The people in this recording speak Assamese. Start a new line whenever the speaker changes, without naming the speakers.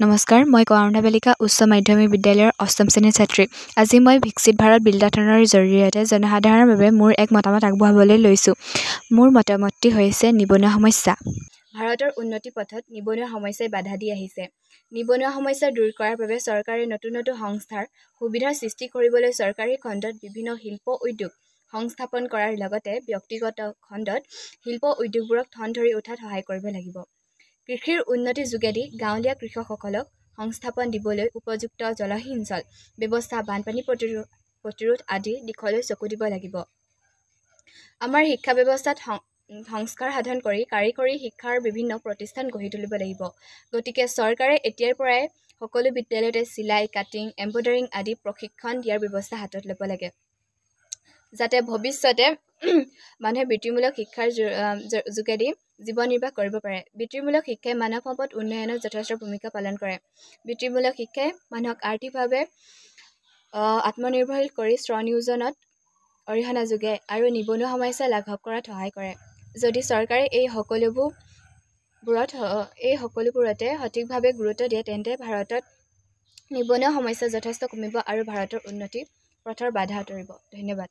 নমস্কাৰ, মই কৰুণা বালিকা উচ্চ মাধ্যমিক বিদ্যালয়ৰ অষ্টম শ্ৰেণীৰ ছাত্ৰী। আজি মই বিকশিত ভাৰত বিল্ডাথনৰ জৰিয়তে জনসাধাৰণৰ বাবে মোৰ এক মতামত আগবঢ়াবলৈ লৈছোঁ। মোৰ মতামতটি হৈছে নিবনুৱা সমস্যা। ভাৰতৰ উন্নতি পথত নিবনুৱা সমস্যাই বাধা দি আহিছে। নিবনুৱা সমস্যা দূৰ কৰাৰ বাবে চৰকাৰে নতুন নতুন সংস্থাৰ সুবিধাৰ সৃষ্টি কৰিবলৈ চৰকাৰী খণ্ডত বিভিন্ন শিল্প উদ্যোগ সংস্থাপন কৰাৰ লগতে ব্যক্তিগত খণ্ডত শিল্প উদ্যোগবোৰক ঠন ধৰি উঠাত সহায় কৰিব লাগিব। কৃষিৰ উন্নতিৰ যোগেদি গাঁৱলীয়া কৃষকসকলক সংস্থাপন দিবলৈ উপযুক্ত জলসিঞ্চন ব্যৱস্থা, বানপানী প্ৰতিৰোধ আদিৰ দিশলৈ চকু দিব লাগিব। আমাৰ শিক্ষা ব্যৱস্থাত সংস্কাৰ সাধন কৰি কাৰিকৰী শিক্ষাৰ বিভিন্ন প্ৰতিষ্ঠান গঢ়ি তুলিব লাগিব। গতিকে চৰকাৰে এতিয়াৰ পৰাই সকলো বিদ্যালয়তে চিলাই, কাটিং, এম্ব্ৰইডাৰিং আদি প্ৰশিক্ষণ দিয়াৰ ব্যৱস্থা হাতত ল'ব লাগে, যাতে ভৱিষ্যতে মানুহে বৃত্তিমূলক শিক্ষাৰ যোগেদি জীৱন নিৰ্বাহ কৰিব পাৰে। বৃত্তিমূলক শিক্ষাই মানৱ সম্পদ উন্নয়নত যথেষ্ট ভূমিকা পালন কৰে। বৃত্তিমূলক শিক্ষাই মানুহক আৰ্থিকভাৱে আত্মনিৰ্ভৰশীল কৰি স্বনিয়োজনত অৰিহণা যোগায় আৰু নিবনুৱা সমস্যা লাঘৱ কৰাত সহায় কৰে। যদি চৰকাৰে এই সকলোবোৰতে সঠিকভাৱে গুৰুত্ব দিয়ে, তেন্তে ভাৰতত নিবনুৱা সমস্যা যথেষ্ট কমিব আৰু ভাৰতৰ উন্নতি পথৰ বাধা আঁতৰিব। ধন্যবাদ।